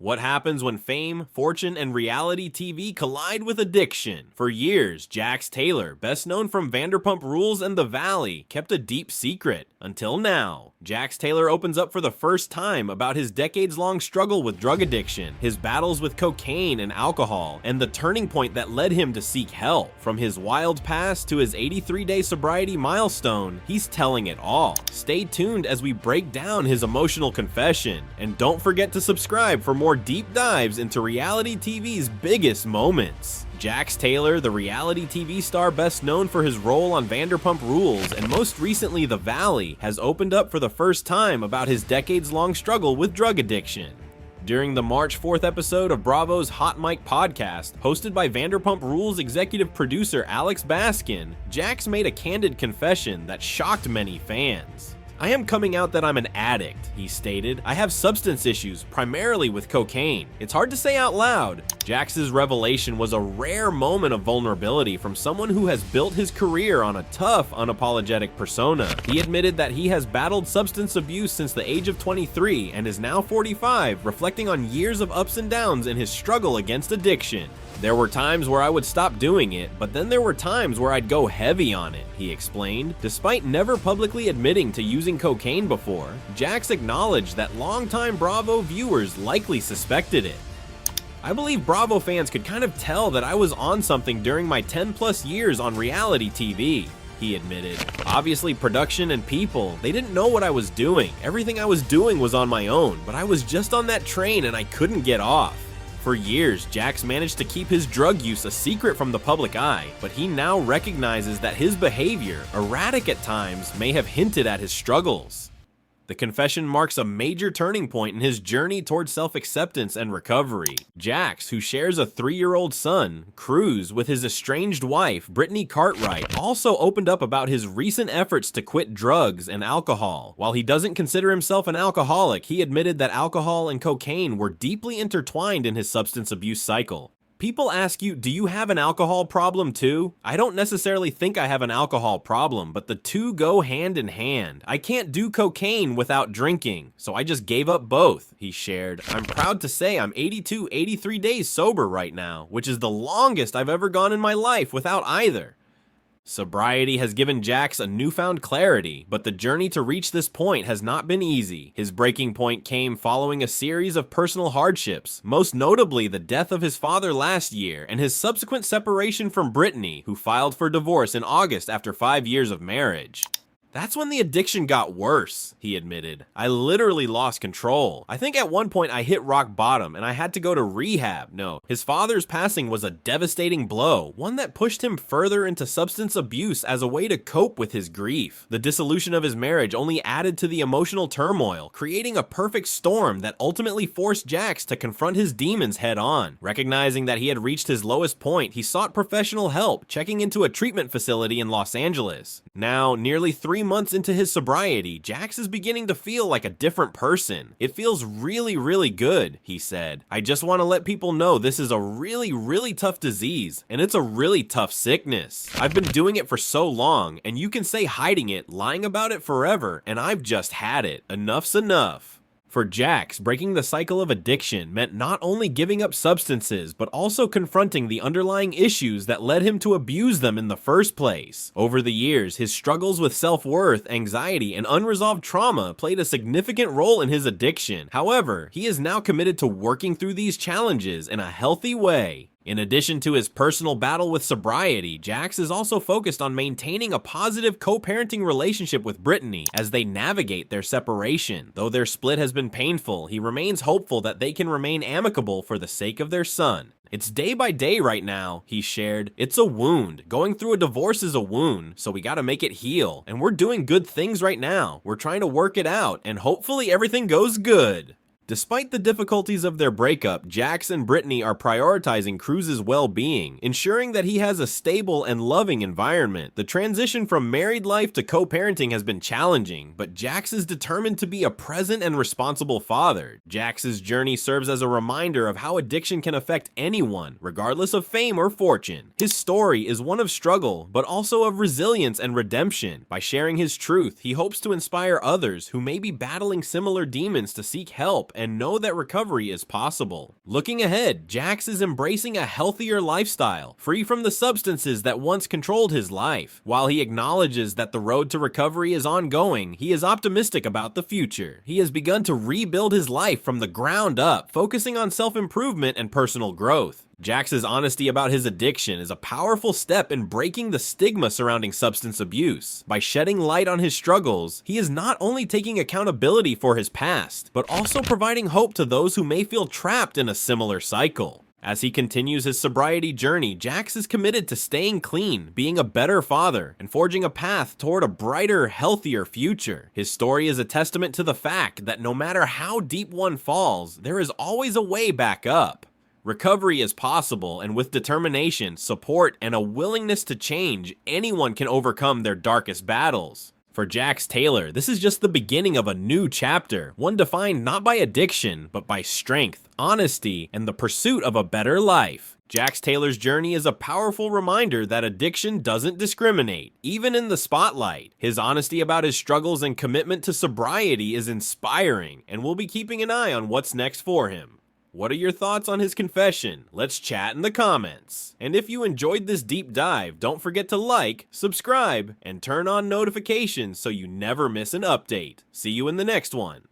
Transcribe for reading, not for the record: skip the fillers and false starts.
What happens when fame, fortune, and reality TV collide with addiction? For years, Jax Taylor, best known from Vanderpump Rules and The Valley, kept a deep secret. Until now, Jax Taylor opens up for the first time about his decades-long struggle with drug addiction, his battles with cocaine and alcohol, and the turning point that led him to seek help. From his wild past to his 83-day sobriety milestone, he's telling it all. Stay tuned as we break down his emotional confession, and don't forget to subscribe for more deep dives into reality TV's biggest moments. Jax Taylor, the reality TV star best known for his role on Vanderpump Rules and most recently The Valley, has opened up for the first time about his decades-long struggle with drug addiction. During the March 4th episode of Bravo's Hot Mic podcast, hosted by Vanderpump Rules executive producer Alex Baskin, Jax made a candid confession that shocked many fans. "I am coming out that I'm an addict," he stated. "I have substance issues, primarily with cocaine. It's hard to say out loud." Jax's revelation was a rare moment of vulnerability from someone who has built his career on a tough, unapologetic persona. He admitted that he has battled substance abuse since the age of 23 and is now 45, reflecting on years of ups and downs in his struggle against addiction. "There were times where I would stop doing it, but then there were times where I'd go heavy on it," he explained. Despite never publicly admitting to using cocaine before, Jax acknowledged that longtime Bravo viewers likely suspected it. "I believe Bravo fans could kind of tell that I was on something during my 10+ years on reality TV, he admitted. "Obviously, production and people, they didn't know what I was doing. Everything I was doing was on my own, but I was just on that train and I couldn't get off." For years, Jax managed to keep his drug use a secret from the public eye, but he now recognizes that his behavior, erratic at times, may have hinted at his struggles. The confession marks a major turning point in his journey towards self-acceptance and recovery. Jax, who shares a 3-year-old son, Cruz, with his estranged wife, Brittany Cartwright, also opened up about his recent efforts to quit drugs and alcohol. While he doesn't consider himself an alcoholic, he admitted that alcohol and cocaine were deeply intertwined in his substance abuse cycle. "People ask you, do you have an alcohol problem too? I don't necessarily think I have an alcohol problem, but the two go hand in hand. I can't do cocaine without drinking, so I just gave up both," he shared. "I'm proud to say I'm 83 days sober right now, which is the longest I've ever gone in my life without either." Sobriety has given Jax a newfound clarity, but the journey to reach this point has not been easy. His breaking point came following a series of personal hardships, most notably the death of his father last year and his subsequent separation from Brittany, who filed for divorce in August after 5 years of marriage. "That's when the addiction got worse," he admitted. "I literally lost control. I think at one point I hit rock bottom and I had to go to rehab." No, his father's passing was a devastating blow, one that pushed him further into substance abuse as a way to cope with his grief. The dissolution of his marriage only added to the emotional turmoil, creating a perfect storm that ultimately forced Jax to confront his demons head on. Recognizing that he had reached his lowest point, he sought professional help, checking into a treatment facility in Los Angeles. Now, nearly 3 months into his sobriety, Jax is beginning to feel like a different person. "It feels really good," he said. "I just want to let people know this is a really tough disease, and it's a really tough sickness. I've been doing it for so long, and you can say hiding it, lying about it forever, and I've just had it. Enough's enough." For Jax, breaking the cycle of addiction meant not only giving up substances, but also confronting the underlying issues that led him to abuse them in the first place. Over the years, his struggles with self-worth, anxiety, and unresolved trauma played a significant role in his addiction. However, he is now committed to working through these challenges in a healthy way. In addition to his personal battle with sobriety, Jax is also focused on maintaining a positive co-parenting relationship with Brittany as they navigate their separation. Though their split has been painful, he remains hopeful that they can remain amicable for the sake of their son. "It's day by day right now," he shared. "It's a wound. Going through a divorce is a wound, so we gotta make it heal. And we're doing good things right now. We're trying to work it out, and hopefully everything goes good." Despite the difficulties of their breakup, Jax and Brittany are prioritizing Cruz's well-being, ensuring that he has a stable and loving environment. The transition from married life to co-parenting has been challenging, but Jax is determined to be a present and responsible father. Jax's journey serves as a reminder of how addiction can affect anyone, regardless of fame or fortune. His story is one of struggle, but also of resilience and redemption. By sharing his truth, he hopes to inspire others who may be battling similar demons to seek help and know that recovery is possible. Looking ahead, Jax is embracing a healthier lifestyle, free from the substances that once controlled his life. While he acknowledges that the road to recovery is ongoing, he is optimistic about the future. He has begun to rebuild his life from the ground up, focusing on self-improvement and personal growth. Jax's honesty about his addiction is a powerful step in breaking the stigma surrounding substance abuse. By shedding light on his struggles, he is not only taking accountability for his past, but also providing hope to those who may feel trapped in a similar cycle. As he continues his sobriety journey, Jax is committed to staying clean, being a better father, and forging a path toward a brighter, healthier future. His story is a testament to the fact that no matter how deep one falls, there is always a way back up. Recovery is possible, and with determination, support, and a willingness to change, anyone can overcome their darkest battles. For Jax Taylor, this is just the beginning of a new chapter, one defined not by addiction, but by strength, honesty, and the pursuit of a better life. Jax Taylor's journey is a powerful reminder that addiction doesn't discriminate, even in the spotlight. His honesty about his struggles and commitment to sobriety is inspiring, and we'll be keeping an eye on what's next for him. What are your thoughts on his confession? Let's chat in the comments. And if you enjoyed this deep dive, don't forget to like, subscribe, and turn on notifications so you never miss an update. See you in the next one.